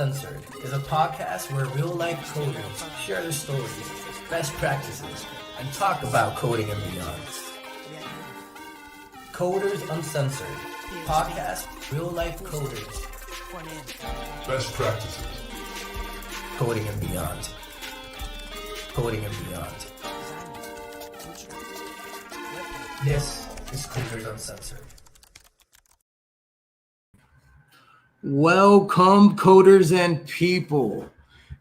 Uncensored is a podcast where real-life coders share their stories, best practices, and talk about coding and beyond. Coders Uncensored, podcast, real-life coders, best practices, coding and beyond. Coding and beyond. This is Coders Uncensored. Welcome, coders and people.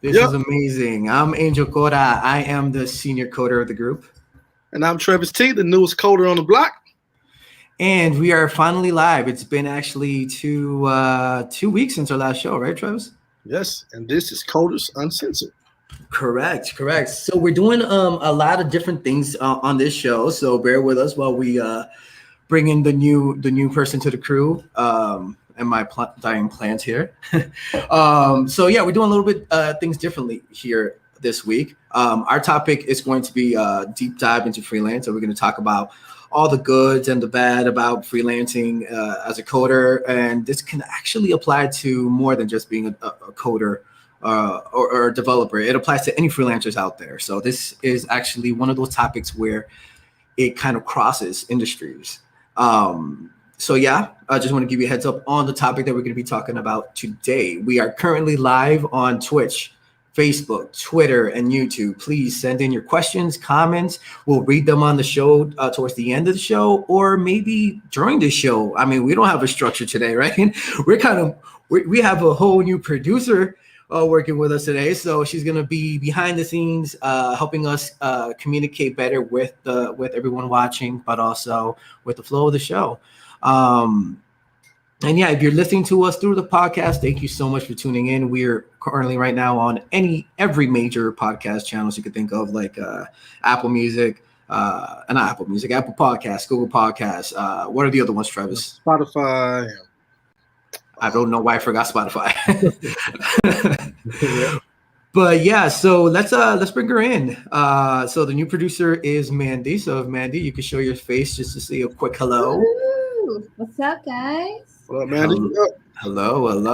This is amazing. I'm Angel Cora. I am the senior coder of the group. And I'm Trevis T, the newest coder on the block. And we are finally live. It's been actually two weeks since our last show, right, Travis? Yes, and this is Coders Uncensored. Correct. So we're doing a lot of different things on this show. So bear with us while we bring in the new person to the crew. And my dying plans here. So yeah, we're doing a little bit things differently here this week. Our topic is going to be a deep dive into freelance. So we're going to talk about all the goods and the bad about freelancing as a coder. And this can actually apply to more than just being a coder or a developer. It applies to any freelancers out there. So this is actually one of those topics where it kind of crosses industries. So yeah, I just want to give you a heads up on the topic that we're going to be talking about today. We are currently live on Twitch, Facebook, Twitter, and YouTube. Please send in your questions, comments. We'll read them on the show towards the end of the show, or maybe during the show. I mean, we don't have a structure today, right? We have a whole new producer working with us today. So she's going to be behind the scenes, helping us communicate better with everyone watching, but also with the flow of the show. And yeah, if you're listening to us through the podcast, thank you so much for tuning in. We're currently right now on every major podcast channels you could think of, like Apple Music, Apple Podcasts, Google Podcasts. What are the other ones, Travis? Spotify. I don't know why I forgot Spotify. But yeah, so let's bring her in. So the new producer is Mandy. So if Mandy, you can show your face just to say a quick hello. Ooh, what's up, guys? What up, Mandy? Hello. I'm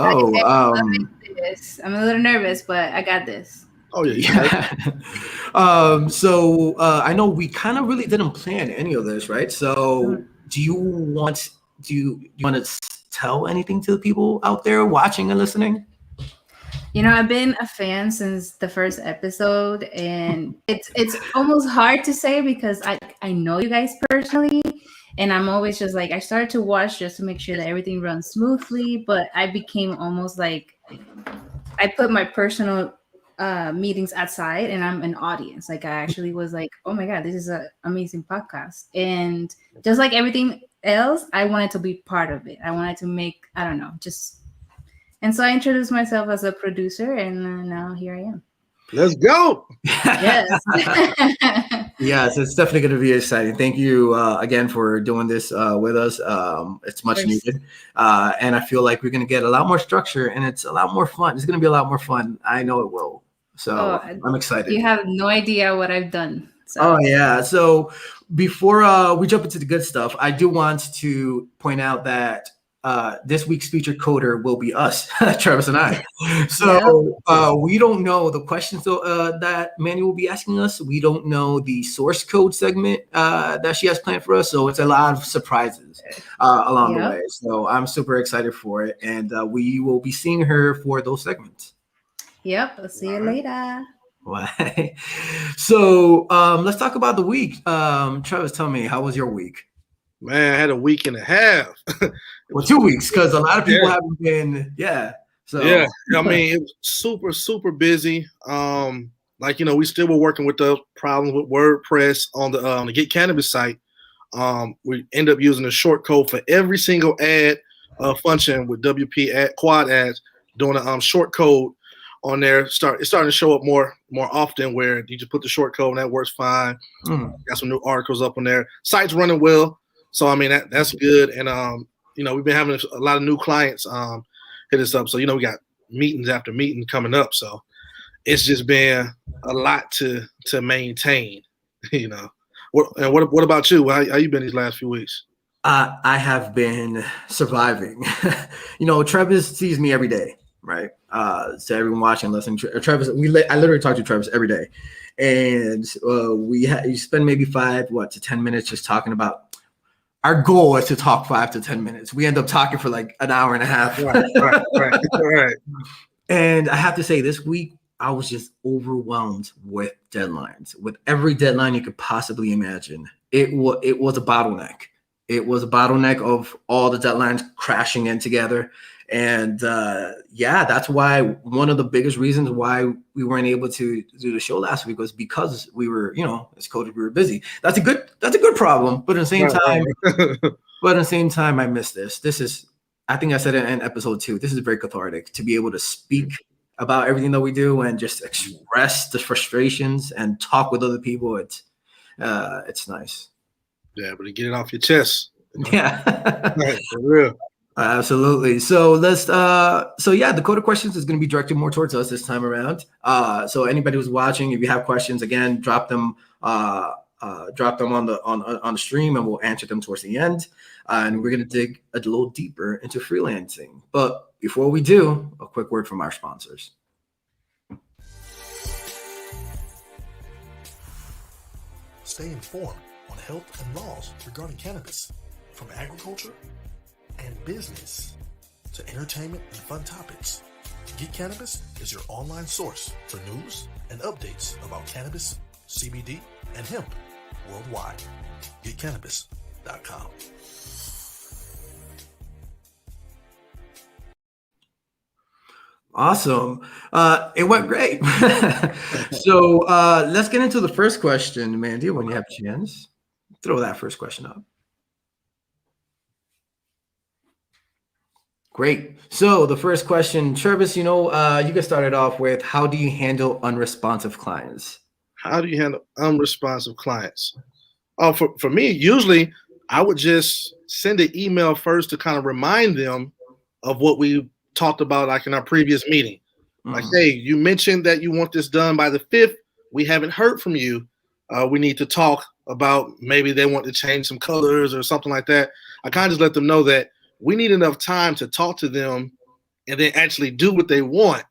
a little nervous, but I got this. Oh yeah. So I know we kind of really didn't plan any of this, right? So do you want to tell anything to the people out there watching and listening? You know, I've been a fan since the first episode, and it's almost hard to say because I know you guys personally, and I'm always just like, I started to watch just to make sure that everything runs smoothly, but I became almost like, I put my personal meetings outside and I'm an audience. Like I actually was like, oh my God, this is an amazing podcast. And just like everything else, I wanted to be part of it. I wanted to make, and so I introduced myself as a producer, and now here I am. Let's go. Yes. Yes, it's definitely going to be exciting. Thank you again for doing this with us. It's much needed. And I feel like we're going to get a lot more structure, and it's a lot more fun. It's going to be a lot more fun. I know it will. So I'm excited. You have no idea what I've done. So. Oh, yeah. So before we jump into the good stuff, I do want to point out that this week's featured coder will be us, Travis and I. So we don't know the questions that Manny will be asking us. We don't know the source code segment that she has planned for us. So it's a lot of surprises along the way. So I'm super excited for it. And we will be seeing her for those segments. Yep. I'll see you later. Why? So let's talk about the week. Travis, tell me, how was your week? Man, I had a week and a half. Well, 2 weeks, because a lot of people haven't been, So yeah, I mean, it was super, super busy. We still were working with the problems with WordPress on the Get Cannabis site. We end up using a short code for every single ad function with WP quad ads, doing a short code on there. It's starting to show up more often, where you just put the short code and that works fine. Got some new articles up on there. Site's running well. So, I mean, that's good. And, we've been having a lot of new clients hit us up. So, we got meetings after meeting coming up. So it's just been a lot to maintain, What about you? How you been these last few weeks? I have been surviving. Travis sees me every day. right? So everyone watching, listening, Travis, I literally talk to Travis every day, and you spend maybe 5 to 10 minutes just talking about. Our goal is to talk 5 to 10 minutes. We end up talking for like an hour and a half. Right. And I have to say, this week I was just overwhelmed with deadlines, with every deadline you could possibly imagine. It was a bottleneck. It was a bottleneck of all the deadlines crashing in together. And that's why one of the biggest reasons why we weren't able to do the show last week was because we were, as coaches, we were busy. That's a good problem. But at the same time, I miss this. This is, I think I said it in episode 2. This is very cathartic to be able to speak about everything that we do and just express the frustrations and talk with other people. It's nice. Yeah, but to get it off your chest. Yeah, right, for real. Absolutely. So the code of questions is going to be directed more towards us this time around. So anybody who's watching, if you have questions, again, drop them on the stream, and we'll answer them towards the end. And we're going to dig a little deeper into freelancing. But before we do, a quick word from our sponsors. Stay informed on health and laws regarding cannabis, from agriculture and business to entertainment and fun topics. Get Cannabis is your online source for news and updates about cannabis, CBD, and hemp worldwide. GetCannabis.com. Awesome. It went great. So let's get into the first question, Mandy, when you have a chance. Throw that first question up. Great. So the first question, Trevis, you get started off with, how do you handle unresponsive clients? How do you handle unresponsive clients? For me, usually I would just send an email first to kind of remind them of what we talked about, like in our previous meeting. Like, hey, you mentioned that you want this done by the 5th. We haven't heard from you. We need to talk about maybe they want to change some colors or something like that. I kind of just let them know that we need enough time to talk to them and then actually do what they want.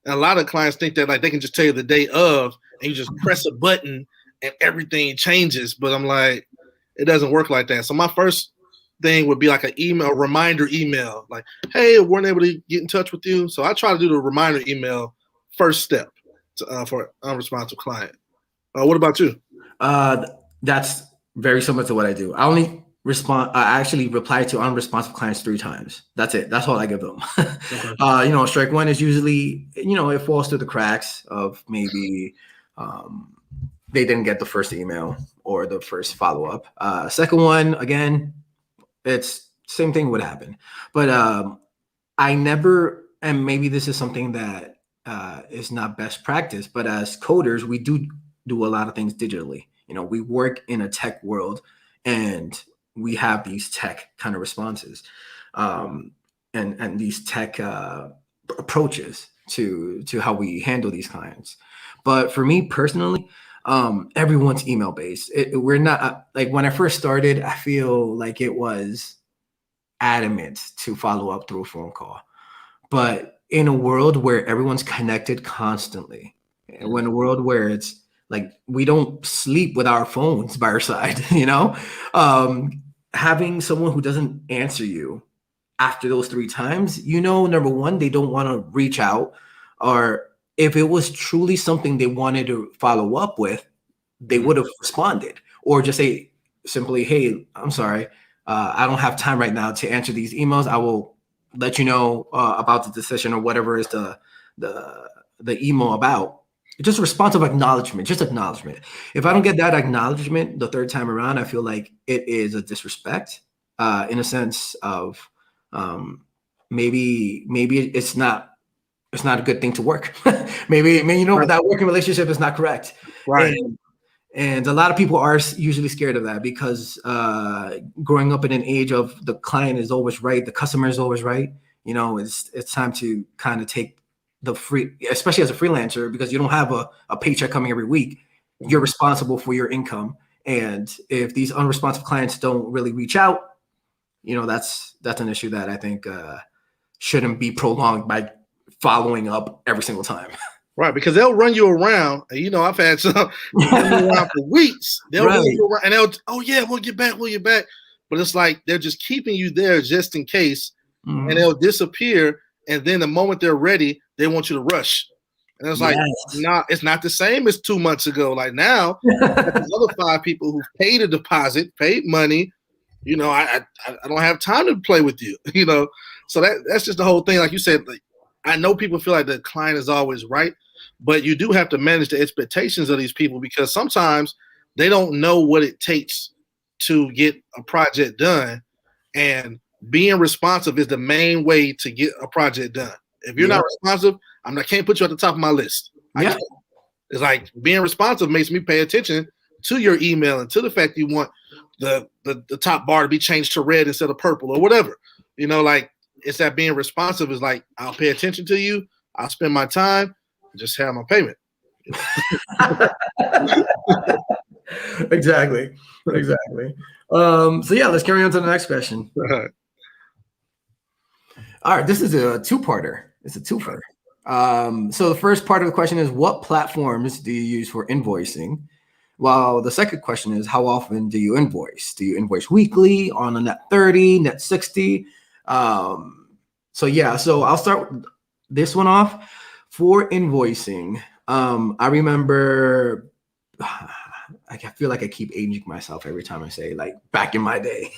And a lot of clients think that like they can just tell you the day of and you just press a button and everything changes. But I'm like, it doesn't work like that. So my first thing would be like an email, reminder email, like, hey, weren't able to get in touch with you. So I try to do the reminder email first step for an unresponsive client. What about you? That's very similar to what I do. I actually reply to unresponsive clients 3 times. That's it. That's all I give them. Okay. Strike 1 is usually, it falls through the cracks of maybe they didn't get the first email or the first follow-up. Second one, again, it's same thing would happen. But I never, and maybe this is something that is not best practice, but as coders, we do a lot of things digitally. We work in a tech world, and we have these tech kind of responses and these tech approaches to how we handle these clients. But for me personally, everyone's email based. We're not like when I first started, I feel like it was adamant to follow up through a phone call. But in a world where everyone's connected constantly, and in a world where it's like we don't sleep with our phones by our side, having someone who doesn't answer you after those 3 times, number one, they don't want to reach out, or if it was truly something they wanted to follow up with, they would have responded, or just say simply, hey, I'm sorry, I don't have time right now to answer these emails. I will let you know about the decision or whatever is the email about. Just responsive acknowledgement, just acknowledgement. If I don't get that acknowledgement the 3rd time around, I feel like it is a disrespect in a sense of maybe it's not a good thing to work. maybe that working relationship is not correct. Right. And a lot of people are usually scared of that because growing up in an age of the client is always right, the customer is always right. It's time to kind of take the free, especially as a freelancer, because you don't have a paycheck coming every week. You're responsible for your income. And if these unresponsive clients don't really reach out, that's an issue that I think shouldn't be prolonged by following up every single time. Right, because they'll run you around. And, you know, I've had some run you around for weeks. They'll run you around and they'll, oh yeah, we'll get back. But it's like they're just keeping you there just in case, and they'll disappear. And then the moment they're ready, they want you to rush. And it's like, nah, it's not the same as 2 months ago. Like now, there's other 5 people who paid a deposit, paid money. You know, I don't have time to play with you. You know, so that's just the whole thing. Like you said, like, I know people feel like the client is always right, but you do have to manage the expectations of these people because sometimes they don't know what it takes to get a project done, and being responsive is the main way to get a project done. If you're not responsive, I can't put you at the top of my list. It's like being responsive makes me pay attention to your email and to the fact that you want the top bar to be changed to red instead of purple or whatever. You know, like it's that being responsive is like, I'll pay attention to you. I'll spend my time, just have my payment. Exactly. So yeah, let's carry on to the next question. All right, this is a two-parter. It's a twofer. So the first part of the question is, what platforms do you use for invoicing? While the second question is, how often do you invoice? Do you invoice weekly on a net 30, net 60? So I'll start this one off. For invoicing, I remember, I feel like I keep aging myself every time I say like back in my day,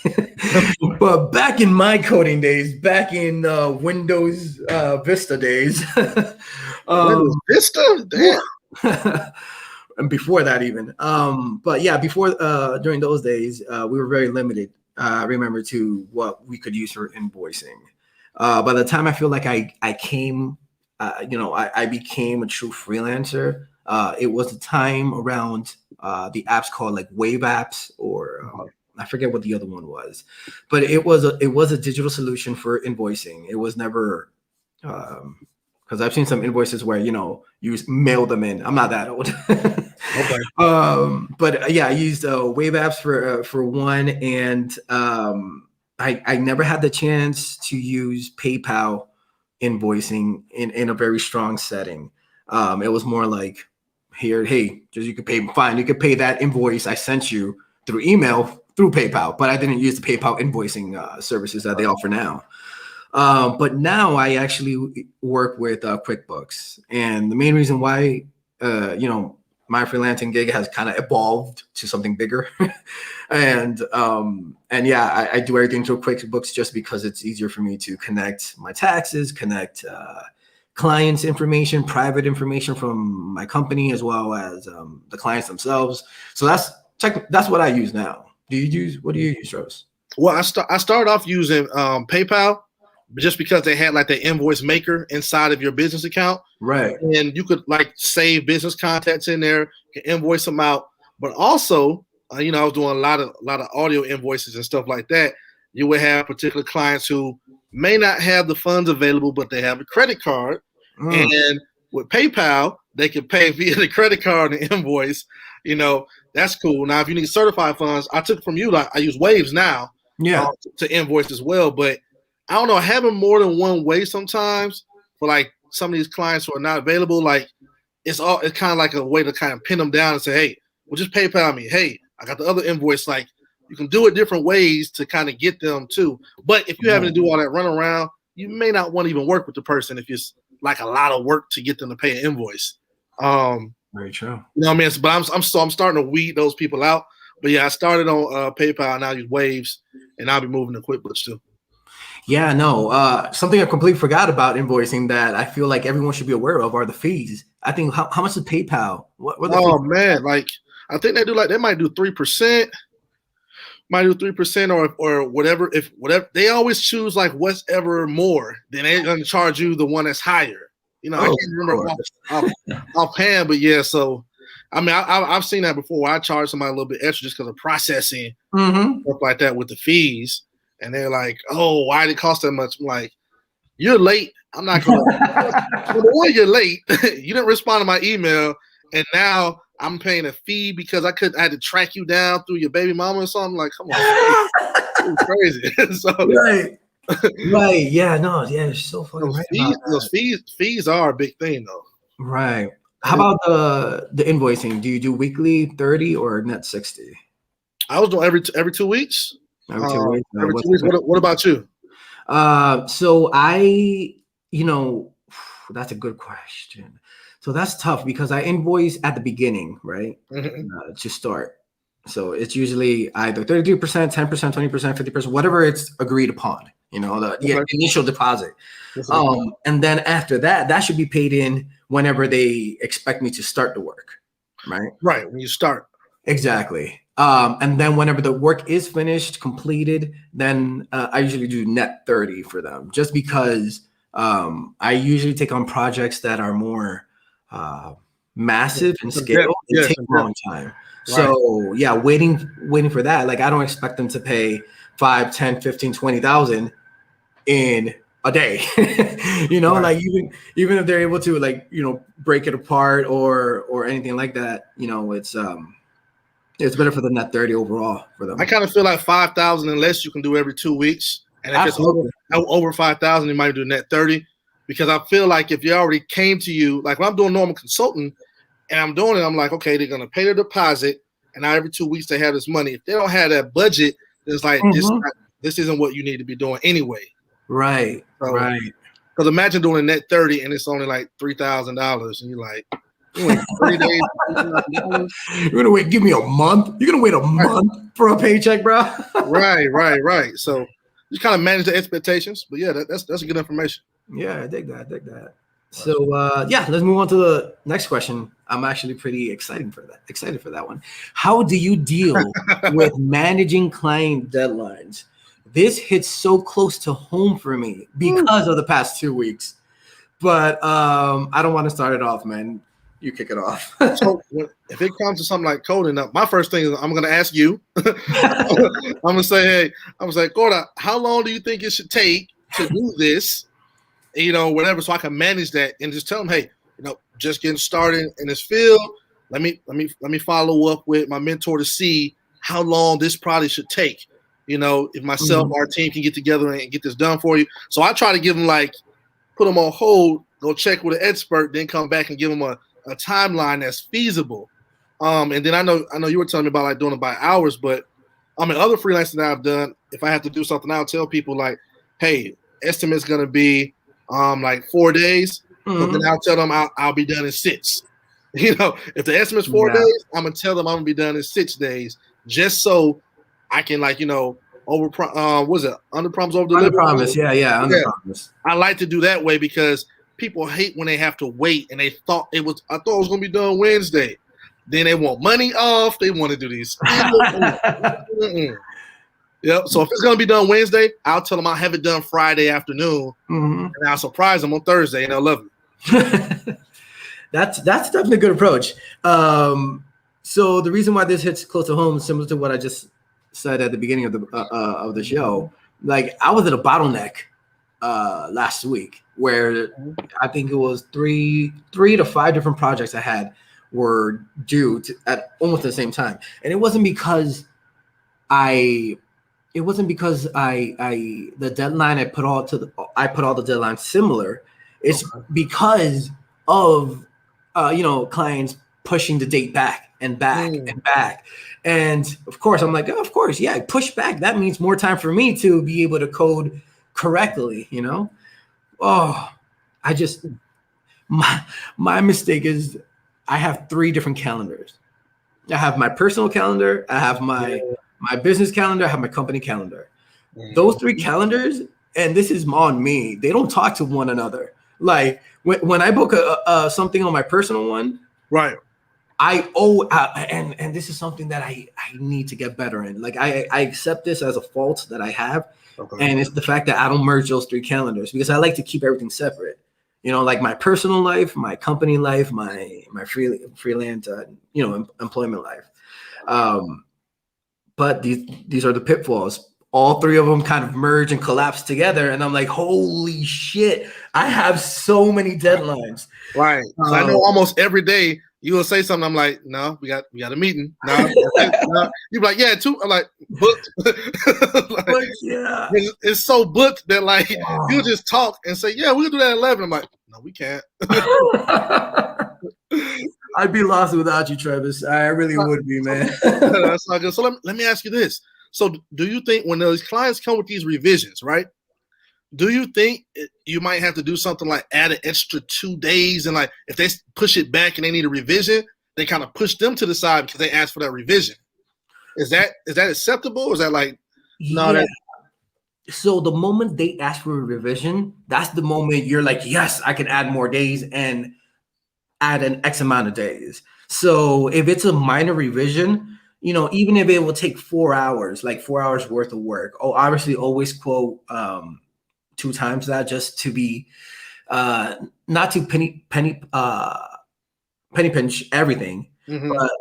but back in my coding days, back in Windows Vista days, Windows Vista, damn. And before that even, but yeah, before during those days, we were very limited. I remember to what we could use for invoicing. By the time I feel like I became a true freelancer. It was the time around the apps called like Wave apps, or I forget what the other one was, but it was a digital solution for invoicing. It was never because I've seen some invoices where you mail them in. I'm not that old. Okay. But yeah, I used Wave apps for one, and I never had the chance to use PayPal invoicing in a very strong setting. It was more like, hey, just you could pay that invoice I sent you through email through PayPal, but I didn't use the PayPal invoicing services that they offer now. But now I actually work with QuickBooks, and the main reason why my freelancing gig has kind of evolved to something bigger, and yeah, I do everything through QuickBooks just because it's easier for me to connect my taxes, connect clients' information, private information from my company, as well as the clients themselves. So that's what I use now. What do you use, Travis? Well, I started off using PayPal, just because they had like the invoice maker inside of your business account. Right. And you could like save business contacts in there, you can invoice them out. But also, I was doing a lot of audio invoices and stuff like that. You would have particular clients who may not have the funds available, but they have a credit card. And with PayPal, they can pay via the credit card and invoice. That's cool. Now, if you need certified funds, I took from you, like I use Waves now to invoice as well. But I don't know, having more than one way sometimes for like some of these clients who are not available, like it's kind of like a way to kind of pin them down and say, hey, well, just PayPal me. Hey, I got the other invoice. Like you can do it different ways to kind of get them too. But if you're having to do all that run around, you may not want to even work with the person if it's like a lot of work to get them to pay an invoice. Very true. You know what I mean? But I'm starting to weed those people out. But yeah, I started on PayPal, and I use Waves, and I'll be moving to QuickBooks too. Yeah, no. Something I completely forgot about invoicing that I feel like everyone should be aware of are the fees. I think how much is PayPal? What are the fees? Man, like I think they might do 3%, or whatever. If they always choose like whatever more, then they're gonna charge you the one that's higher. I can't remember offhand, but yeah. So I mean, I've seen that before. I charge somebody a little bit extra just because of processing stuff like that with the fees. And they're like, oh, why did it cost that much? I'm like, you're late. I'm not going to. Number one, you're late. You didn't respond to my email. And now I'm paying a fee because I had to track you down through your baby mama or something. Like, come on. It's crazy. So, right. Right. Yeah. No. Yeah. You're so fucking right about Those that. fees are a big thing though. Right. How about the invoicing? Do you do weekly 30 or net 60? I was doing every 2 weeks. Every 2 weeks. Every 2 weeks. What about you? So you know, that's a good question. So that's tough because I invoice at the beginning, right? Mm-hmm. To start. So it's usually either 32%, 10%, 20%, 50%, whatever it's agreed upon, the initial deposit. And then after that should be paid in whenever they expect me to start the work, right? Right, when you start. Exactly. And then whenever the work is finished, completed, then I usually do net 30 for them, just because I usually take on projects that are more massive in scale and take a long time. Right. So yeah, waiting for that. Like I don't expect them to pay 5, 10, 15, 20,000 in a day. Right. Like even if they're able to break it apart or anything like that, it's better for the net 30 overall for them. I kind of feel like 5,000 unless you can do every 2 weeks. And if Absolutely. it's over 5,000, you might do net 30. Because I feel like if you already came to you, like when I'm doing normal consulting and I'm doing it, I'm like, okay, they're going to pay their deposit. And now every 2 weeks they have this money. If they don't have that budget, it's like, this isn't what you need to be doing anyway. Right, right. Because imagine doing a net 30 and it's only like $3,000. And you're like, 3 days. You're gonna wait? Give me a month? You're gonna wait a month for a paycheck, bro? Right. So you kind of manage the expectations, but yeah, that's good information. Yeah, I dig that. So let's move on to the next question. I'm actually pretty excited for that one. How do you deal with managing client deadlines? This hits so close to home for me because of the past 2 weeks. But I don't want to start it off, man. You kick it off. So if it comes to something like coding, my first thing is I'm going to ask you. I'm going to say, Cora, how long do you think it should take to do this? Whatever, so I can manage that and just tell them, hey, just getting started in this field. Let me follow up with my mentor to see how long this probably should take. If myself, our team can get together and get this done for you. So I try to give them put them on hold, go check with an expert, then come back and give them a timeline that's feasible. And then I know you were telling me about doing it by hours, but other freelancing that I've done, if I have to do something, I'll tell people hey, estimate's gonna be 4 days, but then I'll tell them I'll be done in 6. If the estimate's 4 days, I'm gonna tell them I'm gonna be done in 6 days, just so I can under promise, over deliver. Under promise, yeah. Under promise. I like to do that way because people hate when they have to wait and I thought it was gonna be done Wednesday. Then they want money off. They want to do these. Yep. So if it's gonna be done Wednesday, I'll tell them I'll have it done Friday afternoon, and I'll surprise them on Thursday, and they'll love it. That's definitely a good approach. So the reason why this hits close to home, similar to what I just said at the beginning of the show, I was at a bottleneck last week where I think it was three to 5 different projects I had were due at almost the same time, and it wasn't because the deadline I put all the deadlines similar. It's because of clients pushing the date back and back and back. And of course I'm like, of course, yeah, push back. That means more time for me to be able to code correctly, my mistake is I have 3 different calendars. I have my personal calendar, I have my business calendar, I have my company calendar. Those 3 calendars, and this is on me, they don't talk to one another. Like when I book something on my personal one, right? And this is something that I need to get better in. I accept this as a fault that I have, and it's the fact that I don't merge those 3 calendars because I like to keep everything separate. My personal life, my company life, my freelance, employment life. But these are the pitfalls. All 3 of them kind of merge and collapse together, and I'm like, holy shit! I have so many deadlines. Right. So I know almost every day you will say something. I'm like, no, we got a meeting. No. You're like, yeah, 2. I'm like, booked. Yeah. It's so booked that like you just talk and say, yeah, we'll do that at 11. I'm like, no, we can't. I'd be lost without you, Trevis. I really would be, man. That's not good. So let me ask you this. So do you think when those clients come with these revisions, right? Do you think you might have to do something like add an extra 2 days, and like if they push it back and they need a revision, they kind of push them to the side because they asked for that revision? Is that acceptable? Or is that like no? Yeah. So the moment they ask for a revision, that's the moment you're like, yes, I can add more days and add an X amount of days. So if it's a minor revision, you know, even if it will take 4 hours, like 4 hours worth of work, obviously always quote 2 times that, just to be not to penny pinch everything, but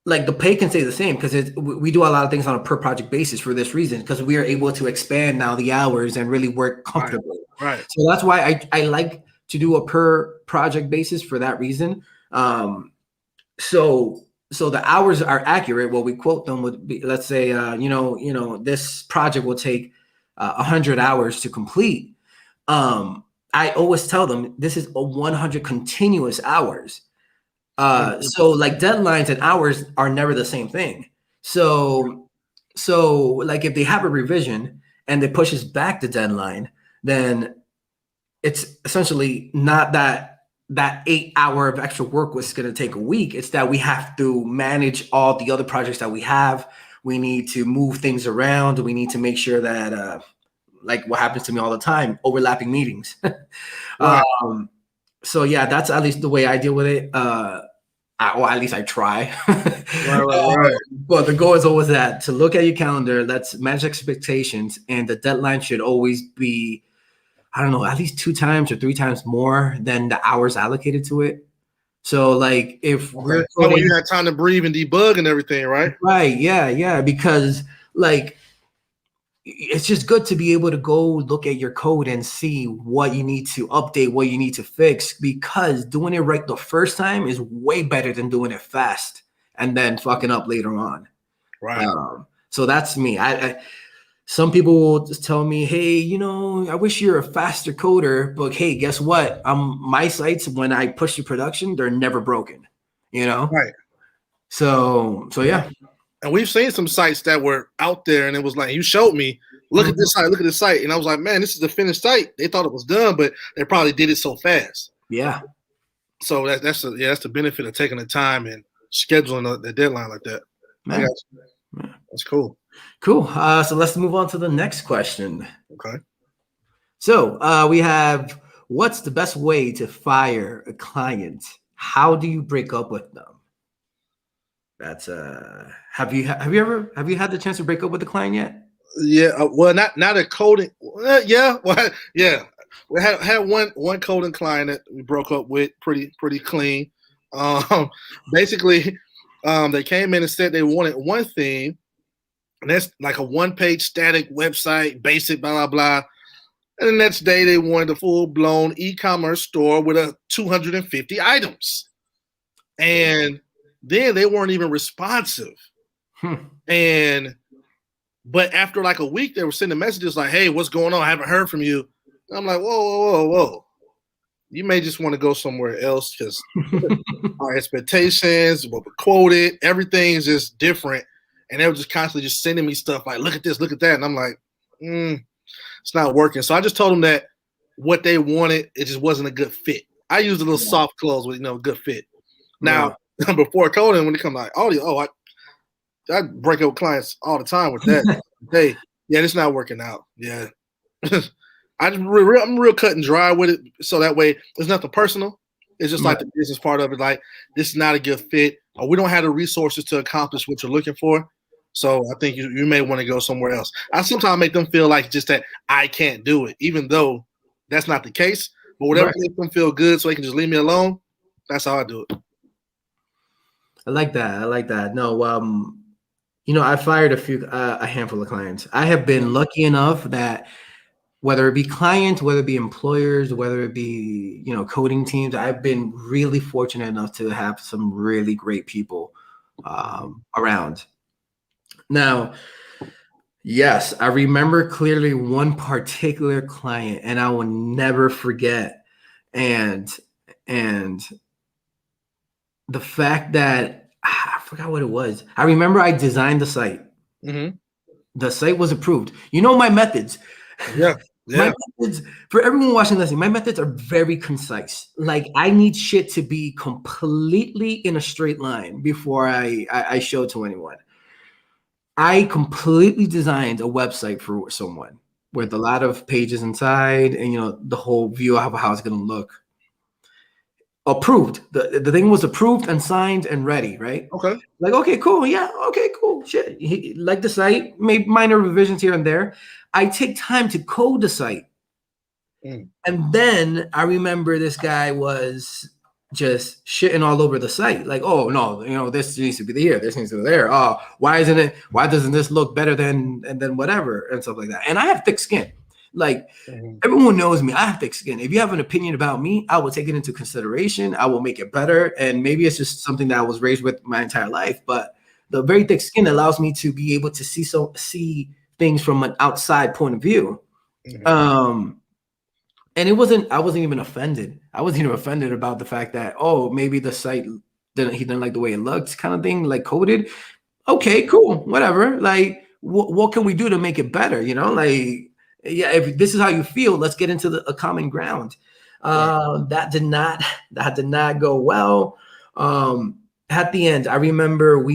like the pay can stay the same, because we do a lot of things on a per project basis for this reason, because we are able to expand now the hours and really work comfortably. Right. So that's why I like to do a per project basis for that reason. So the hours are accurate. What we quote them would be, let's say, this project will take 100 hours to complete. I always tell them this is a 100 continuous hours. So like deadlines and hours are never the same thing. So like if they have a revision and they pushes back the deadline, then it's essentially not that 8 hour of extra work was going to take a week. It's that we have to manage all the other projects that we have. We need to move things around. We need to make sure that, like what happens to me all the time, overlapping meetings. Right. So yeah, that's at least the way I deal with it. Or at least I try. Right. But the goal is always to look at your calendar, let's manage expectations, and the deadline should always be, I don't know, at least 2 times or 3 times more than the hours allocated to it. So like if we're when you had time to breathe and debug and everything, right? Right. Yeah. Because like it's just good to be able to go look at your code and see what you need to update, what you need to fix, because doing it right the first time is way better than doing it fast and then fucking up later on. Right. So that's me. Some people will just tell me, hey, I wish you're a faster coder, but hey, guess what? My sites, when I push to production, they're never broken, Right. So yeah. And we've seen some sites that were out there, and it was like, you showed me, look at this site. And I was like, man, this is the finished site. They thought it was done, but they probably did it so fast. Yeah. So that's the benefit of taking the time and scheduling the deadline like that. Man. That's cool. Cool. So let's move on to the next question. Okay. So we have, what's the best way to fire a client? How do you break up with them? That's have you had the chance to break up with the client yet? Yeah. Well, not a coding. Yeah. Well, yeah. We had one coding client that we broke up with pretty clean. Basically, they came in and said they wanted one thing, and that's like a 1-page static website, basic, blah, blah, blah. And the next day they wanted a full-blown e-commerce store with 250 items. And then they weren't even responsive. But after like a week, they were sending messages like, hey, what's going on? I haven't heard from you. And I'm like, whoa. You may just want to go somewhere else, because our expectations, what we quoted, everything's just different. And they were just constantly just sending me stuff like, look at this, look at that. And I'm like, it's not working. So I just told them that what they wanted, it just wasn't a good fit. I used a little soft close with, good fit. Now, before coding, when it comes to like audio, I break up with clients all the time with that. Hey, it's not working out. Yeah. I'm real cut and dry with it. So that way it's nothing personal. It's just like the business part of it. Like, this is not a good fit, or we don't have the resources to accomplish what you're looking for. So I think you may want to go somewhere else. I sometimes make them feel like just that I can't do it, even though that's not the case. But whatever makes them feel good so they can just leave me alone, that's how I do it. I like that. No, I fired a handful of clients. I have been lucky enough that whether it be clients, whether it be employers, whether it be, coding teams, I've been really fortunate enough to have some really great people around. Now, Yes, I remember clearly one particular client, and I will never forget. And and the fact that I forgot what it was. I remember I designed the site. Mm-hmm. The site was approved. You know my methods. Yeah. My Yeah. methods, for everyone watching this, my methods are very concise. Like I need shit to be completely in a straight line before I show to anyone. I completely designed a website for someone with a lot of pages inside and the whole view of how it's gonna look. Approved. The thing was approved and signed and ready, right? Okay. Like, okay, cool. Yeah, okay, cool. Shit. Like the site, made minor revisions here and there. I take time to code the site. And then I remember this guy was just shitting all over the site. Like, oh no, this needs to be here, this needs to be there. Oh, why doesn't this look better than whatever and stuff like that? And I have thick skin. Like everyone knows me. I have thick skin. If you have an opinion about me, I will take it into consideration. I will make it better. And maybe it's just something that I was raised with my entire life. But the very thick skin allows me to be able to see things from an outside point of view. And I wasn't even offended. I wasn't even offended about the fact that, oh, maybe the site he didn't like the way it looked, kind of thing, like coded. Okay, cool, whatever. Like, what can we do to make it better? Like, yeah, if this is how you feel, let's get into a common ground. That did not go well. At the end, I remember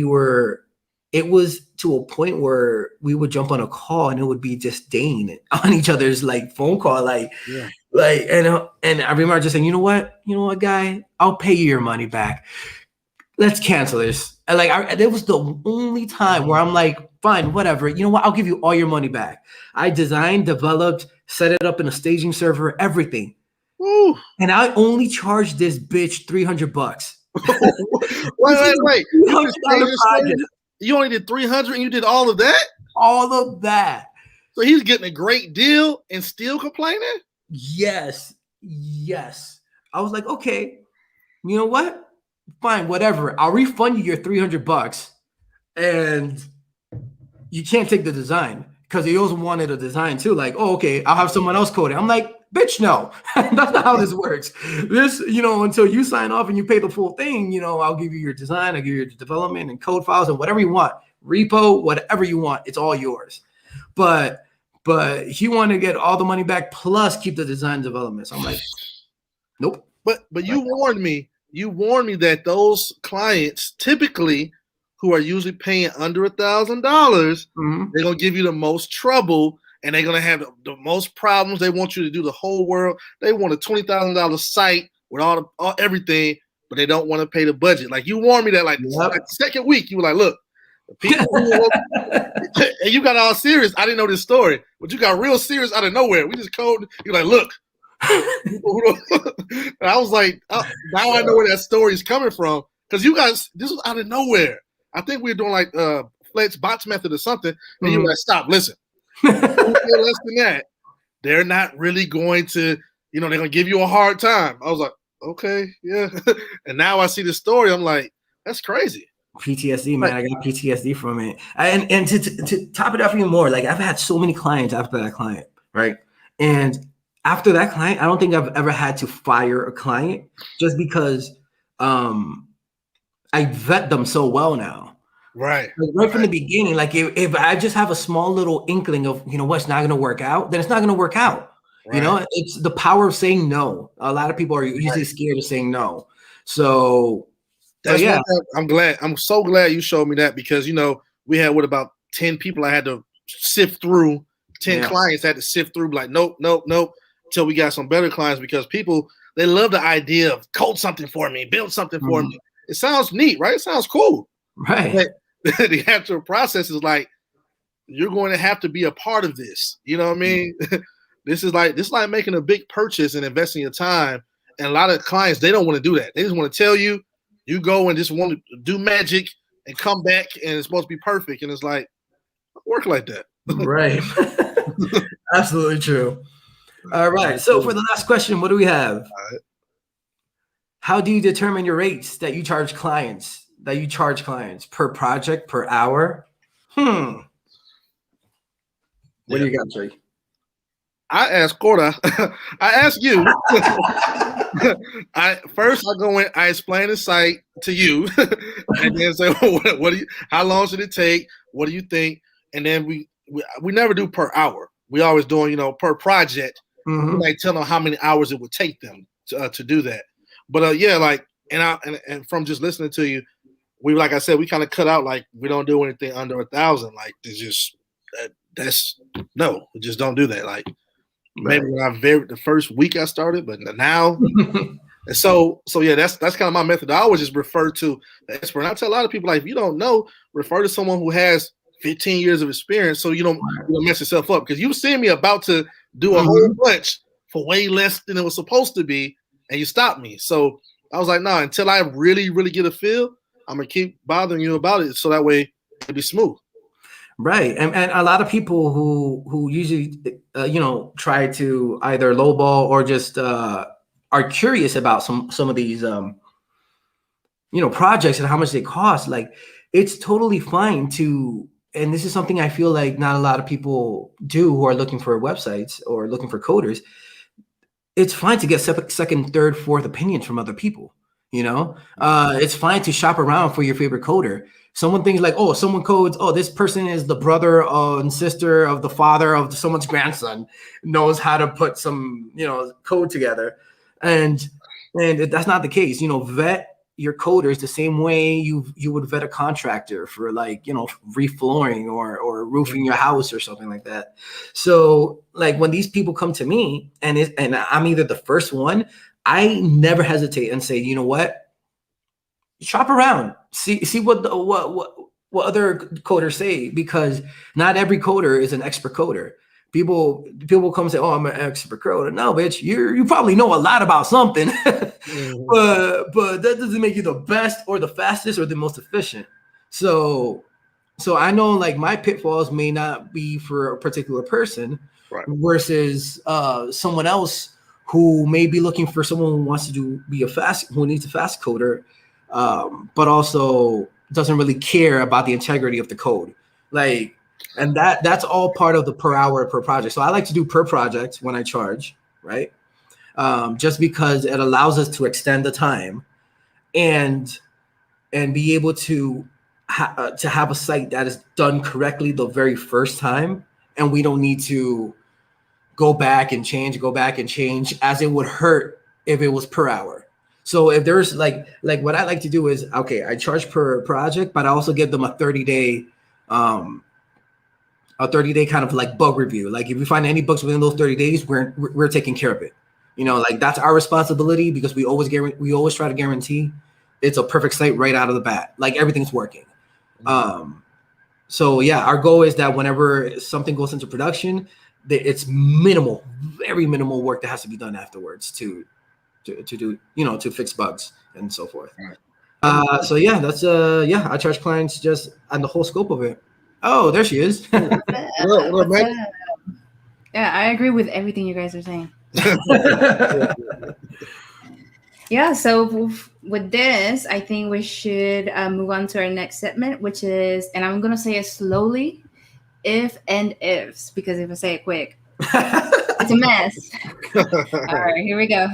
it was to a point where we would jump on a call and it would be just Dane on each other's like phone call, like. Yeah. Like and I remember just saying, you know what, guy, I'll pay you your money back. Let's cancel this. And like that was the only time where I'm like, fine, whatever. You know what? I'll give you all your money back. I designed, developed, set it up in a staging server, everything. Woo. And I only charged this bitch $300. Wait. You only did 300 and you did all of that? All of that. So he's getting a great deal and still complaining? Yes. I was like, okay, you know what? Fine, whatever. I'll refund you your $300, and you can't take the design because he also wanted a design too. Like, oh, okay, I'll have someone else code it. I'm like, bitch, no, that's not how this works. This, until you sign off and you pay the full thing, I'll give you your design, I'll give you your development and code files and whatever you want, repo, whatever you want, it's all yours. But he wanted to get all the money back plus keep the design development. So I'm like, nope. But you warned me. You warned me that those clients typically who are usually paying under $1,000, they're gonna give you the most trouble and they're gonna have the most problems. They want you to do the whole world. They want a $20,000 site with all everything, but they don't want to pay the budget. Like you warned me that like the second week, you were like, look. People and you got all serious. I didn't know this story, but you got real serious out of nowhere. We just coded. You're like, look. And I was like, now I know where that story is coming from because you guys, this was out of nowhere. I think we were doing like Flex bots method or something, and you were like, stop, listen. Less than that, they're not really going to, they're going to give you a hard time. I was like, okay, yeah. And now I see the story. I'm like, that's crazy. PTSD, man. I got PTSD from it. And to top it off even more, like I've had so many clients after that client, right? And after that client, I don't think I've ever had to fire a client just because I vet them so well now. Right. Like right from the beginning, like if I just have a small little inkling of, what's not going to work out, then it's not going to work out. Right. It's the power of saying no. A lot of people are usually scared of saying no. So that's I'm so glad you showed me that because we had about 10 people I had to sift through, 10 clients I had to sift through, like nope, until we got some better clients because people they love the idea of code something for me, build something for me. It sounds neat, right? It sounds cool. Right. But the actual process is like you're going to have to be a part of this. You know what I mean? This is like making a big purchase and investing your time. And a lot of clients, they don't want to do that. They just want to tell you. You go and just want to do magic and come back and it's supposed to be perfect. And it's like, work like that. Right. Absolutely true. All right. So for the last question, what do we have? All right. How do you determine your rates that you charge clients per project, per hour? What do you got, Trey? I asked Cora. I asked you. I go in. I explain the site to you, and then say, "What do you? How long should it take? What do you think?" And then we never do per hour. We always doing per project. Mm-hmm. Like tell them how many hours it would take them to do that. But yeah, like and from just listening to you, like I said, we kind of cut out like we don't do anything under 1,000. Like it's just no, we just don't do that. Like maybe when the first week I started, but now. And so yeah, that's kind of my method. I always just refer to the expert. And I tell a lot of people, like, if you don't know, refer to someone who has 15 years of experience so you don't mess yourself up. Because you see me about to do a whole bunch for way less than it was supposed to be, and you stopped me. So I was like, no, until I really, really get a feel, I'm going to keep bothering you about it so that way it'll be smooth. Right. And a lot of people who usually, try to either lowball or just are curious about some of these, projects and how much they cost. Like, it's totally fine to, and this is something I feel like not a lot of people do who are looking for websites or looking for coders. It's fine to get second, third, fourth opinions from other people. It's fine to shop around for your favorite coder. Someone thinks like, someone codes, this person is the brother and sister of the father of someone's grandson, knows how to put some, code together. And that's not the case. Vet your coders the same way you would vet a contractor for like, reflooring or roofing your house or something like that. So like when these people come to me and I'm either the first one, I never hesitate and say, you know what, shop around, see what other coders say, because not every coder is an expert coder. People come and say, I'm an expert coder. No, bitch, you probably know a lot about something, but that doesn't make you the best or the fastest or the most efficient. So I know like my pitfalls may not be for a particular person, right, versus someone else who may be looking for someone who wants to who needs a fast coder, but also doesn't really care about the integrity of the code. Like, and that's all part of the per hour per project. So I like to do per project when I charge, right? Just because it allows us to extend the time and be able to have a site that is done correctly the very first time, and we don't need to go back and change as it would hurt if it was per hour. So if there's like what I like to do is, okay, I charge per project, but I also give them a 30-day kind of like bug review. Like if we find any bugs within those 30 days, we're taking care of it. Like that's our responsibility, because we always try to guarantee it's a perfect site right out of the bat. Like everything's working. So yeah, our goal is that whenever something goes into production, it's minimal, very minimal work that has to be done afterwards to do, to fix bugs and so forth. So yeah, that's I charge clients just on the whole scope of it. Oh, there she is. Yeah, I agree with everything you guys are saying. Yeah, so with this, I think we should move on to our next segment, which is, and I'm going to say it slowly, if and ifs, because if I say it quick, it's a mess. All right, here we go.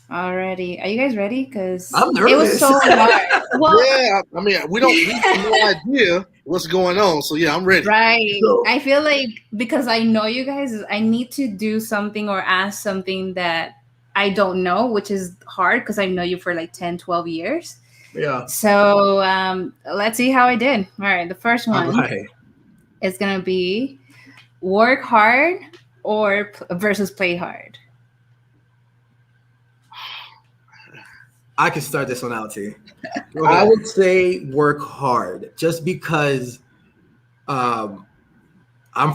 Alrighty, are you guys ready? Because I'm nervous. It was so hard. Well, yeah, I mean, we have no idea what's going on, so yeah, I'm ready. Right. I feel like because I know you guys, I need to do something or ask something that I don't know, which is hard because I know you for like 10, 12 years. Yeah. So let's see how I did. All right, the first one is gonna be work hard or versus play hard. I can start this one out too. I would say work hard, just because I'm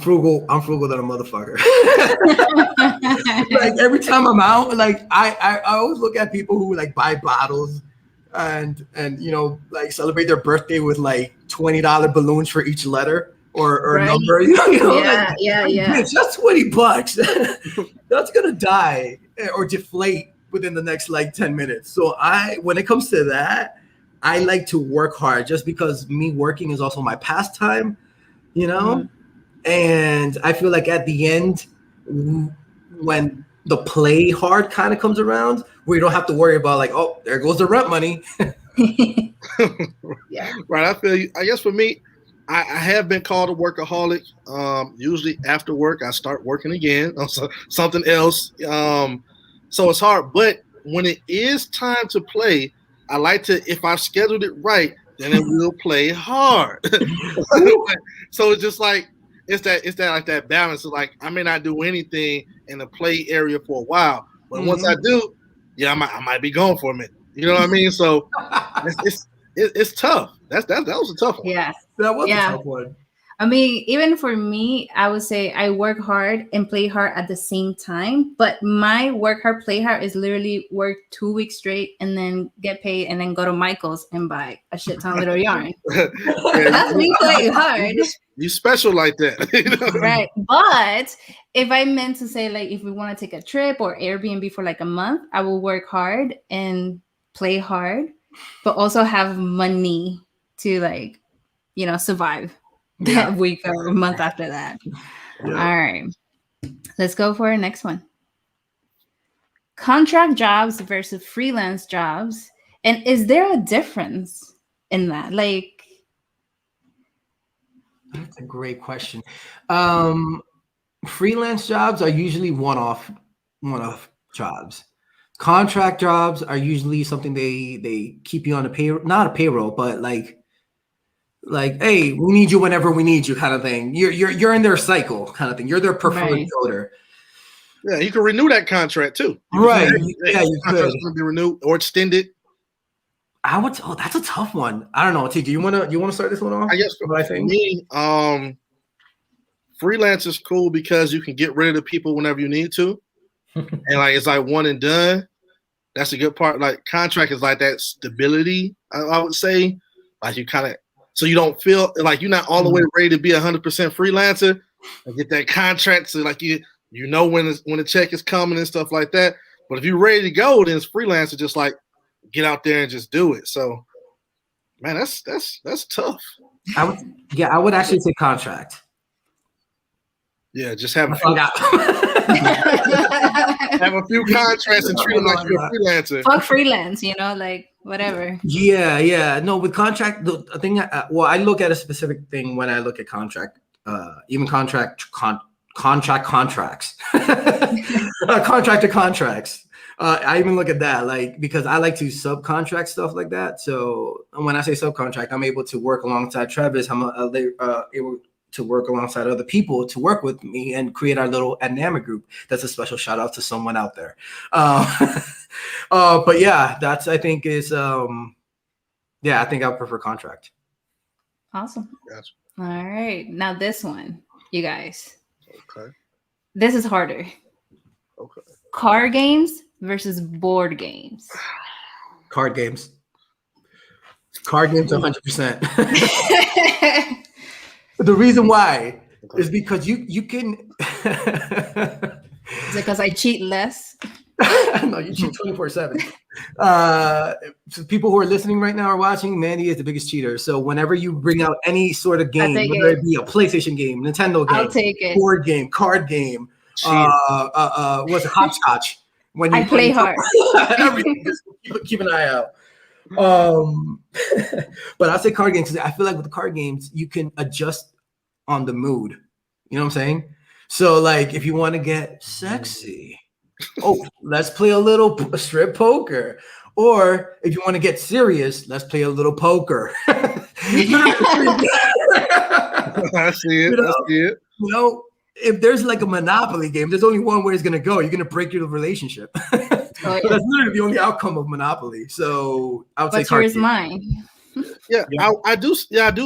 frugal. I'm frugal than a motherfucker. Like every time I'm out, like I always look at people who like buy bottles and like celebrate their birthday with like $20 balloons for each letter or number. Yeah. Bitch, that's $20. That's gonna die or deflate within the next like 10 minutes. So when it comes to that, I like to work hard just because me working is also my pastime, you know? And I feel like at the end, when the play hard kind of comes around, where you don't have to worry about like, oh, there goes the rent money. Yeah. Right. I feel you. I guess for me, I have been called a workaholic. Usually after work, I start working again on something else. So it's hard. But when it is time to play, I like to, if I've scheduled it right, then it will play hard. So it's just like, it's that like that balance. Of like, I may not do anything in the play area for a while, but once I do, yeah, I might be gone for a minute. You know what I mean? So it's tough. That was a tough one. Yeah. That was a tough one. I mean, even for me, I would say I work hard and play hard at the same time. But my work hard, play hard is literally work 2 weeks straight and then get paid and then go to Michael's and buy a shit ton of little yarn. That's me playing hard. You special like that. You know? Right. But if I meant to say, like, if we want to take a trip or Airbnb for like a month, I will work hard and play hard, but also have money to, like, you know, survive that week or a month after that. All right. Let's go for our next one. Contract jobs versus freelance jobs. And is there a difference in that? Like, that's a great question. Freelance jobs are usually one-off jobs. Contract jobs are usually something they keep you on a payroll, not a payroll, but like, hey, we need you whenever we need you, kind of thing. You're in their cycle, kind of thing. You're their preferred coder. Yeah, you can renew that contract too. Right? Yeah, you could. Contract's going to be renewed or extended. I would. Oh, that's a tough one. I don't know. T, do you want to start this one off? I guess for me, freelance is cool because you can get rid of the people whenever you need to, and like it's like one and done. That's a good part. Like contract is like that stability. I would say, like you kind of. So you don't feel like you're not all the way ready to be 100% freelancer and get that contract. So like you know when the check is coming and stuff like that. But if you're ready to go, then it's freelancer. Just like get out there and just do it. So, man, that's tough. I would actually say contract. Yeah, just have a few, have a few contracts and treat them like you're a freelancer. Fuck freelance, you know, like whatever. Yeah. No, with contract, the thing. I look at a specific thing when I look at contract. Even contracts. Contract to contracts. I even look at that, like, because I like to subcontract stuff like that. So when I say subcontract, I'm able to work alongside Trevis. I'm able to work alongside other people to work with me and create our little dynamic group. That's a special shout out to someone out there. But yeah, that's, I think is, I think I prefer contract. Awesome. Gotcha. All right. Now this one, you guys. Okay. This is harder. Okay. Card games versus board games. Card games. Card games 100%. The reason why is because you can. Is it because I cheat less? No, you cheat 24/7. So people who are listening right now or watching, Mandy is the biggest cheater. So whenever you bring out any sort of game, whether it be a PlayStation game, Nintendo game, I'll take it. Board game, card game, what's it, hopscotch? When you play hard. Everything, just keep an eye out. But I'll say card games because I feel like with the card games you can adjust on the mood. You know what I'm saying? So like if you want to get sexy, let's play a little strip poker. Or if you want to get serious, let's play a little poker. I see it. I see it. You know, if there's like a Monopoly game, there's only one way it's gonna go. You're gonna break your relationship. That's literally the only outcome of Monopoly. So I would say card yours game. Mine. Yeah, I do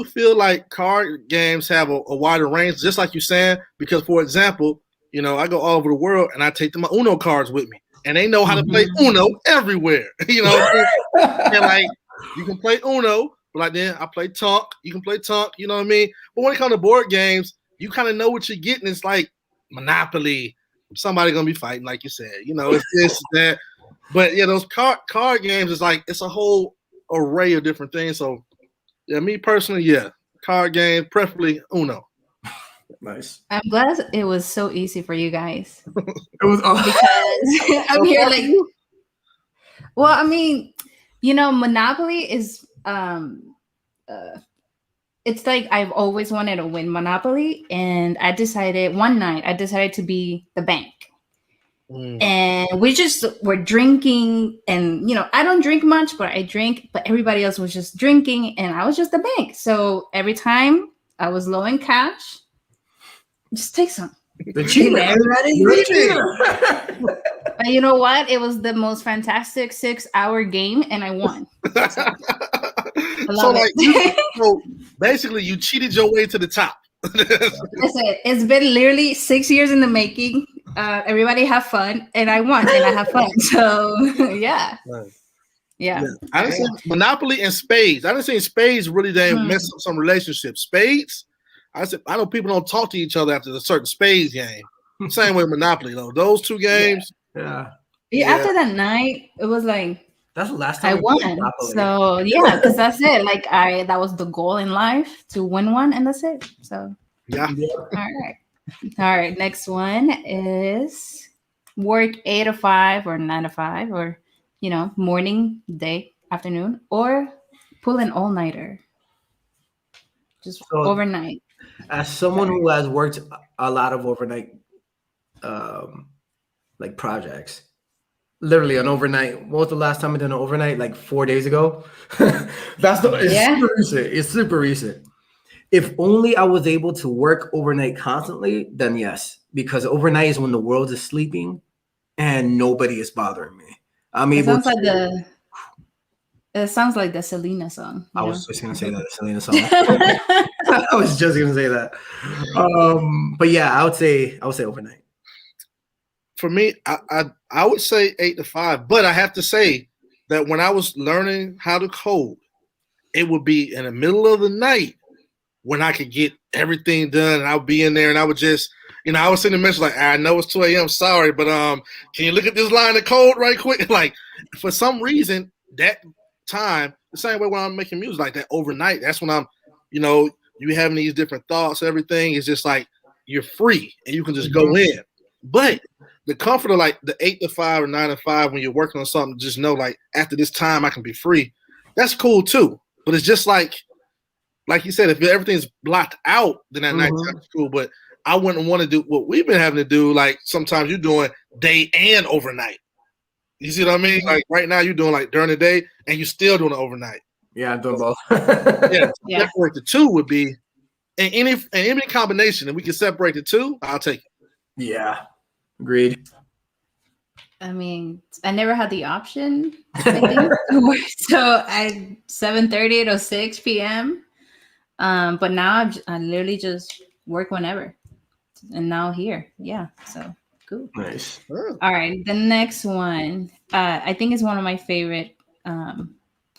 feel like card games have a wider range, just like you're saying, because for example, you know, I go all over the world and I take my Uno cards with me. And they know how to play Uno everywhere. You know, and like you can play Uno, but like then I play Tonk. You can play Tonk, you know what I mean? But when it comes to board games, you kind of know what you're getting. It's like Monopoly. Somebody gonna be fighting, like you said. You know, it's this, that. But yeah, those card games is like it's a whole array of different things. So, yeah, me personally, yeah, card game, preferably Uno. Nice. I'm glad it was so easy for you guys It was because I'm here like, well, I mean, Monopoly is it's like I've always wanted to win Monopoly, and one night I decided to be the bank. And we just were drinking, and I don't drink much, but I drink, but everybody else was just drinking, and I was just the bank. So every time I was low in cash, just take some. The cheater. Everybody. The cheater. But you know what? It was the most fantastic 6-hour game, and I won. So, I love it. So basically, you cheated your way to the top. That's it. It's been literally 6 years in the making. Everybody have fun, and I won, and I have fun. So yeah. Yeah. I done seen Monopoly and Spades. I done seen Spades really mess up some relationships. Spades, I know people don't talk to each other after a certain Spades game. Same way with Monopoly though. Those two games. Yeah. After that night, it was like that's the last time I won. So yeah, because that's it. Like that was the goal in life, to win one, and that's it. So yeah. All right. Next one is work 8 to 5 or 9 to 5, or morning, day, afternoon, or pull an all-nighter. Just overnight. As someone who has worked a lot of overnight like projects, literally an overnight. What was the last time I did an overnight? Like 4 days ago. Super recent. It's super recent. If only I was able to work overnight constantly, then yes, because overnight is when the world is sleeping and nobody is bothering me. It sounds like the Selena song. I was just gonna say that Selena song. I was just gonna say that. But yeah, I would say overnight. For me, I would say 8 to 5, but I have to say that when I was learning how to code, it would be in the middle of the night when I could get everything done, and I would be in there, and I would just, I would send a message like, I know it's 2 a.m., sorry, but can you look at this line of code right quick? Like, for some reason, that time, the same way when I'm making music, like that overnight, that's when I'm, you having these different thoughts, everything is just like, you're free, and you can just go in. But the comfort of like the 8 to 5 or 9 to 5 when you're working on something, just know like after this time I can be free. That's cool too. But it's just like you said, if everything's blocked out, then that night time is cool. But I wouldn't want to do what we've been having to do. Like sometimes you're doing day and overnight. You see what I mean? Like right now you're doing like during the day and you're still doing it overnight. Yeah, I'm doing both. Separate the two would be in any combination, and we can separate the two, I'll take it. Yeah. Agreed. I mean, I never had the option, I think. So I 7:30 to 6 p.m. But now I literally just work whenever. And now here. Yeah. So cool. Nice. All right. The next one, I think is one of my favorite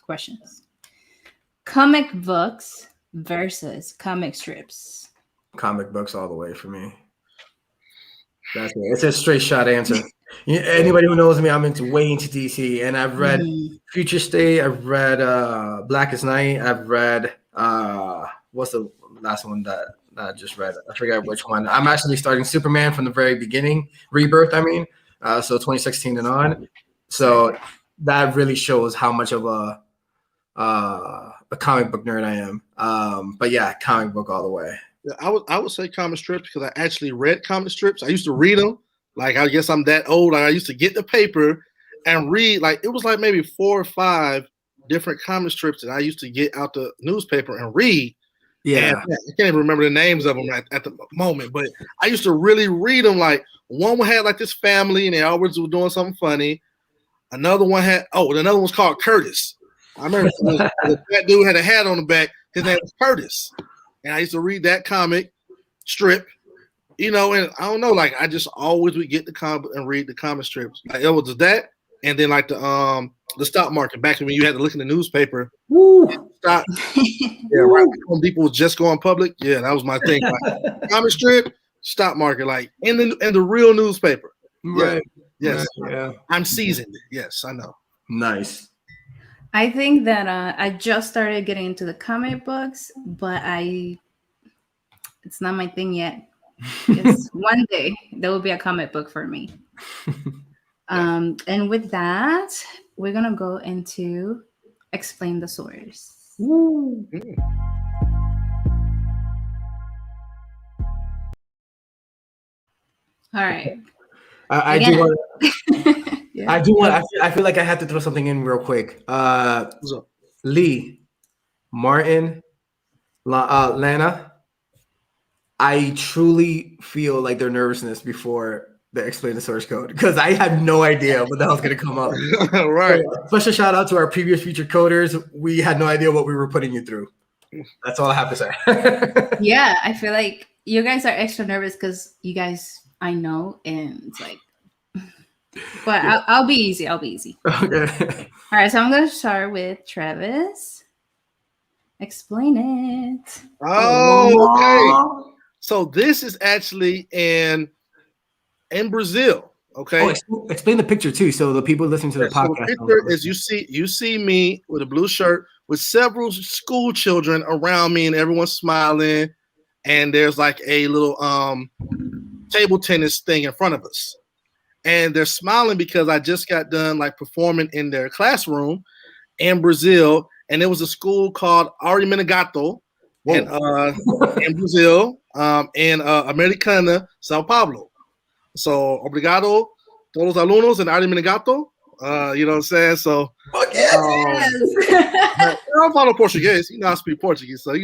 questions. Comic books versus comic strips. Comic books all the way for me. That's it. It's a straight shot answer. Anybody who knows me, I'm way into DC, and I've read Future State. I've read Blackest Night. I've read what's the last one that I just read? I forget which one. I'm actually starting Superman from the very beginning, Rebirth. So 2016 and on. So that really shows how much of a comic book nerd I am. But yeah, comic book all the way. I would say comic strips because I actually read comic strips. I used to read them. Like, I guess I'm that old. Like, I used to get the paper and read. Like, it was like maybe 4 or 5 different comic strips that I used to get out the newspaper and read. Yeah. And I can't even remember the names of them at the moment, but I used to really read them. Like, one had like this family and they always were doing something funny. Another one another one's called Curtis. I remember that dude had a hat on the back. His name was Curtis. And I used to read that comic strip, and I don't know, like I just always would get the comic and read the comic strips. Like it was that, and then like the stock market back when you had to look in the newspaper. Stock, right when people was just going public. Yeah, that was my thing. Like, comic strip, stock market, like in the real newspaper. Right. Yes. Yeah. I'm seasoned. Yes, I know. Nice. I think that I just started getting into the comic books, but it's not my thing yet. It's one day there will be a comic book for me. And with that, we're gonna go into explain the source. Woo. All right. I do want. Yeah. I do want. I feel like I have to throw something in real quick. What's up? Lee, Martin, Lana. I truly feel like their nervousness before they explain the source code because I had no idea what the hell's going to come up. Right. So, special shout out to our previous featured coders. We had no idea what we were putting you through. That's all I have to say. Yeah, I feel like you guys are extra nervous because you guys, I know, and it's like, but Yeah. I'll be easy. I'll be easy. Okay. All right, so I'm going to start with Trevis. Explain it. Oh, okay. So this is actually in Brazil. Okay. Oh, explain the picture too, so the people listening to the So podcast. the picture is you see me with a blue shirt with several school children around me, and everyone's smiling. And there's like a little table tennis thing in front of us, and they're smiling because I just got done like performing in their classroom in Brazil, and it was a school called Ariminagato in Brazil, in Americana, Sao Paulo. So, obrigado todos los alumnos en Ariminagato. You know what I'm saying? So, Yes. I don't follow Portuguese. You know, I speak Portuguese. So,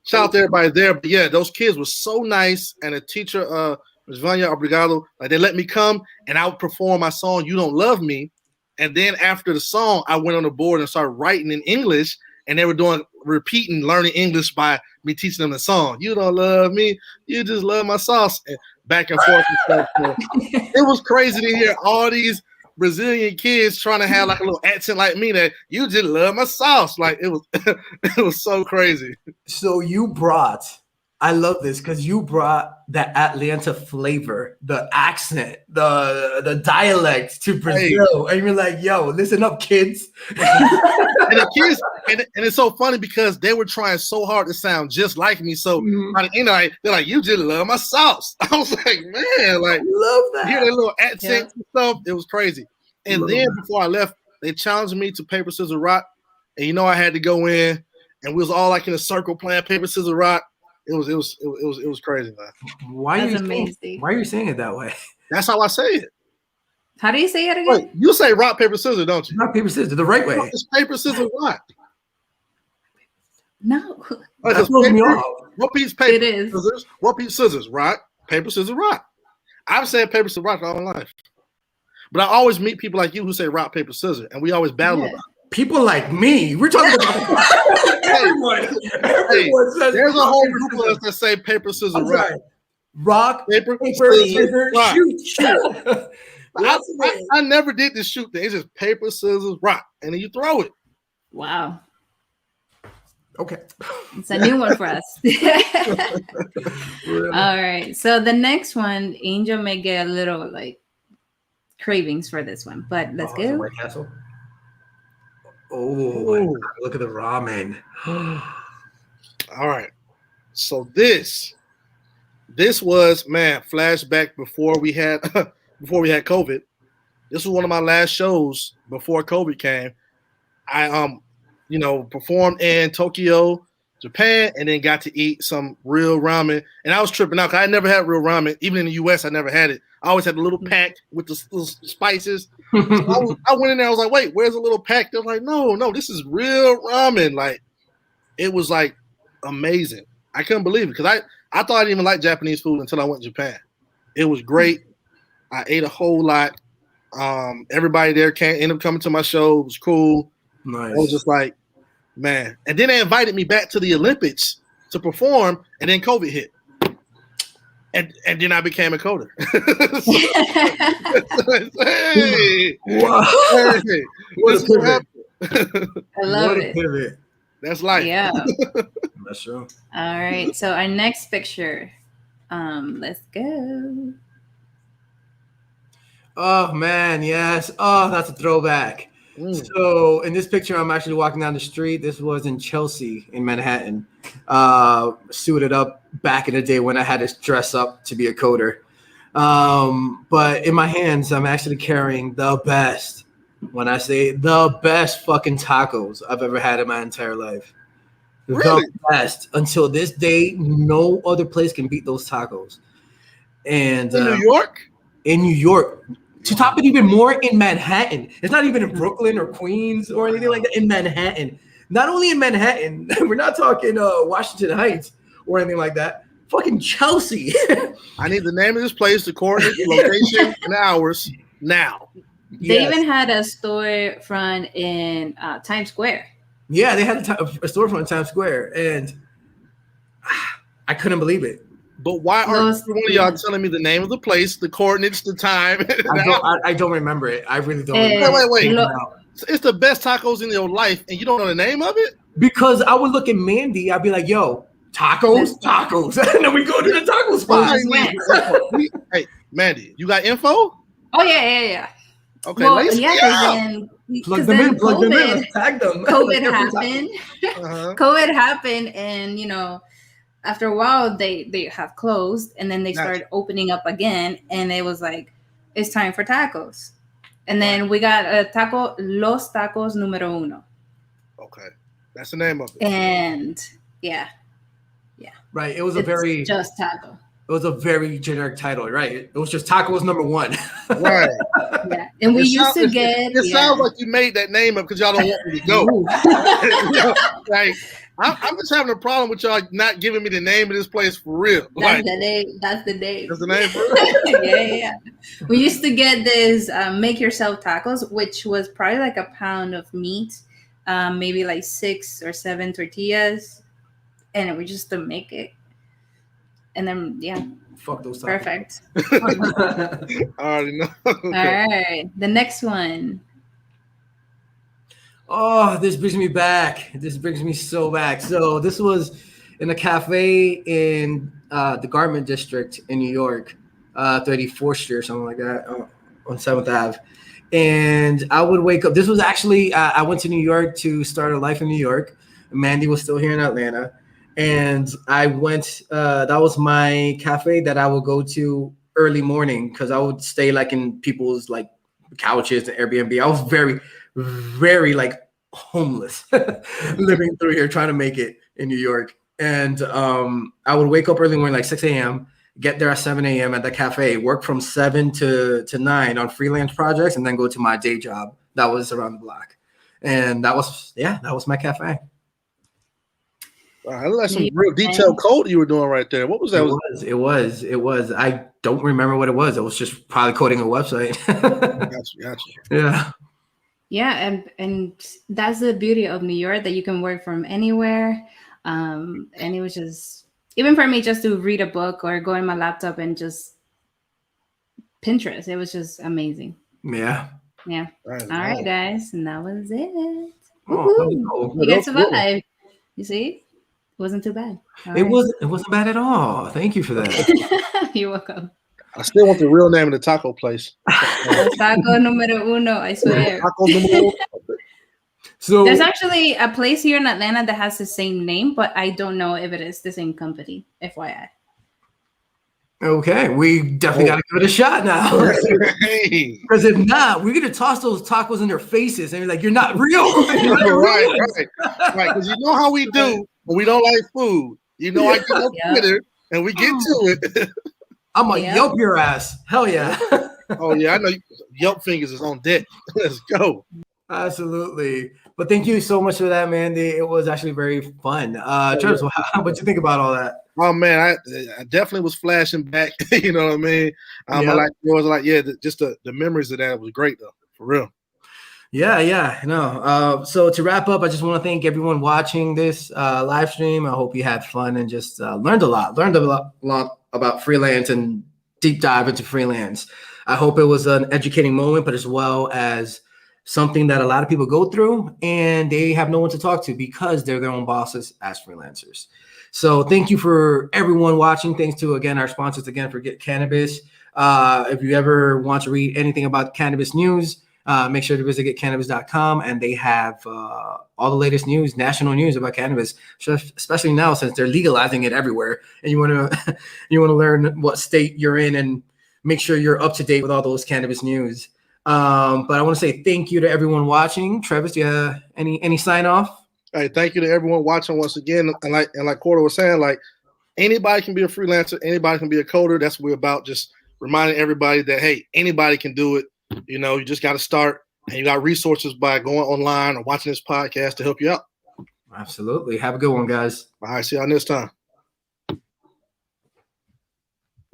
shout out to everybody there. But yeah, those kids were so nice. And the teacher, Ms. Vanya, obrigado, like they let me come and I would perform my song, You Don't Love Me. And then after the song, I went on the board and started writing in English. And they were learning English by me teaching them the song. You don't love me, you just love my sauce. And back and forth and stuff. So it was crazy to hear all these Brazilian kids trying to have like a little accent like me that you just love my sauce. Like it was so crazy. So I love this because you brought that Atlanta flavor, the accent, the dialect to Brazil. Hey. And you're like, yo, listen up, kids. And the kids, and it's so funny because they were trying so hard to sound just like me. So they're like, you just love my sauce. I was like, man, like love that. Hear that little accent and stuff. It was crazy. And then before I left, they challenged me to paper, scissors, rock. And I had to go in, and we was all like in a circle playing paper, scissors, rock. It was crazy, man. Why are you saying it that way? That's how I say it. How do you say it again? Wait, you say rock, paper, scissors, don't you? Rock, paper, scissors, the right way. No, it's paper, scissors, rock. No. That's me off. What piece paper? It is. Scissors? What piece scissors? Rock, paper, scissors, rock. I've said paper, scissors, rock all my life. But I always meet people like you who say rock, paper, scissors, and we always battle about it. People like me. We're talking about everyone. Everyone says there's a whole group of us that say paper, scissors, rock. Rock, paper, scissors, rock. Shoot. I never did this shoot thing. It's just paper, scissors, rock, and then you throw it. Wow. Okay. It's a new one for us. All right. So the next one, Angel may get a little like cravings for this one, but let's go. White Castle. Oh, look at the ramen. All right. So this was, man, flashback before we had COVID. This was one of my last shows before COVID came. I performed in Tokyo, Japan, and then got to eat some real ramen. And I was tripping out because I never had real ramen. Even in the US, I never had it. I always had the little pack with the spices. So I went in there, I was like, wait, where's the little pack? They're like, no, this is real ramen. Like, it was like amazing. I couldn't believe it because I thought I didn't even like Japanese food until I went to Japan. It was great. I ate a whole lot. Everybody there ended up coming to my show. It was cool. Nice. I was just like, man. And then they invited me back to the Olympics to perform, and then COVID hit. And then I became a coder. Hey, wow. Hey, What a pivot. I love what it. A pivot. That's life. Yeah. That's true. All right. So our next picture. Let's go. Oh man, yes. Oh, that's a throwback. So in this picture, I'm actually walking down the street. This was in Chelsea in Manhattan. Suited up back in the day when I had to dress up to be a coder. But in my hands, I'm actually carrying the best. When I say the best fucking tacos I've ever had in my entire life. Really? The best. Until this day, no other place can beat those tacos. And In New York? In New York. To top it even more, in Manhattan. It's not even in Brooklyn or Queens or anything like that. In Manhattan. Not only in Manhattan. We're not talking Washington Heights or anything like that. Fucking Chelsea. I need the name of this place, the coordinates, the location, and the hours now. They even had a storefront in Times Square. Yeah, they had a storefront in Times Square, and I couldn't believe it. But why aren't one of y'all telling me the name of the place, the coordinates, the time? I don't remember it. I really don't remember. Wait. It's the best tacos in your life, and you don't know the name of it? Because I would look at Mandy, I'd be like, yo, tacos. And then we go to the taco spot. Hey, Mandy, you got info? Oh, yeah. Okay, well, plug them in, tag them. COVID happened. COVID happened, and after a while they have closed, and then they started opening up again, and it was like, it's time for tacos. And then we got a Los Tacos Número Uno. Okay, that's the name of it. And yeah. Right, it was just taco. It was a very generic title, right? It was just tacos number one. Right. Yeah. And we used to get. It sounds like you made that name up because y'all don't want me to go. Like, I'm just having a problem with y'all not giving me the name of this place for real. That's the name. That's the name. That's the name for it? Yeah. We used to get this make yourself tacos, which was probably like a pound of meat, maybe like 6 or 7 tortillas, and we just to make it. And then, fuck those tacos. Perfect. I already know. All right. The next one. Oh, this brings me back. This brings me so back. So this was in a cafe in the Garment District in New York, 34th Street or something like that, on 7th Ave. And I would wake up. This was actually, I went to New York to start a life in New York. Mandy was still here in Atlanta. And I went, that was my cafe that I would go to early morning because I would stay like in people's like couches and Airbnb. I was very, very like homeless living through here, trying to make it in New York. And I would wake up early morning, like 6 a.m., get there at 7 a.m. at the cafe, work from 7 to 9 on freelance projects, and then go to my day job that was around the block. And that was my cafe. Wow, that looked like some real detailed code you were doing right there. What was that? It was. I don't remember what it was. It was just probably coding a website. Gotcha. Yeah. Yeah, and that's the beauty of New York, that you can work from anywhere. And it was just, even for me, just to read a book or go on my laptop and just Pinterest. It was just amazing. Yeah. All right, guys, and that was it. Oh, you guys survived. You see? It wasn't too bad. It wasn't bad at all. Thank you for that. You're welcome. I still want the real name of the taco place. Taco Número Uno, I swear. Taco Número Uno. So there's actually a place here in Atlanta that has the same name, but I don't know if it is the same company. FYI. Okay, we definitely got to give it a shot now. Because if not, we're gonna toss those tacos in their faces and be like, "You're not real." Right. Because you know how we do when we don't like food. You know, I get on Twitter and we get to it. I'm gonna Yelp your ass. Hell yeah. Oh yeah, I know. Yelp fingers is on deck. Let's go. Absolutely. But thank you so much for that, Mandy. It was actually very fun. Trevis, what you think about all that? Oh man, I definitely was flashing back. You know what I mean? Just the memories of that was great though, for real. Yeah. No. So to wrap up, I just want to thank everyone watching this live stream. I hope you had fun and just learned a lot about freelance and deep dive into freelance. I hope it was an educating moment, but as well as something that a lot of people go through and they have no one to talk to because they're their own bosses as freelancers. So thank you for everyone watching. Thanks to, again, our sponsors again for Get Cannabis. If you ever want to read anything about cannabis news, make sure to visit getcannabis.com, and they have all the latest news, national news about cannabis, especially now since they're legalizing it everywhere. And you want to learn what state you're in and make sure you're up to date with all those cannabis news. But I want to say thank you to everyone watching. Trevis, do you have any sign off? All right, thank you to everyone watching once again. And like Cora was saying, like anybody can be a freelancer, anybody can be a coder. That's what we're about. Just reminding everybody that hey, anybody can do it. You know, you just got to start, and you got resources by going online or watching this podcast to help you out. Absolutely. Have a good one, guys. All right, see y'all next time.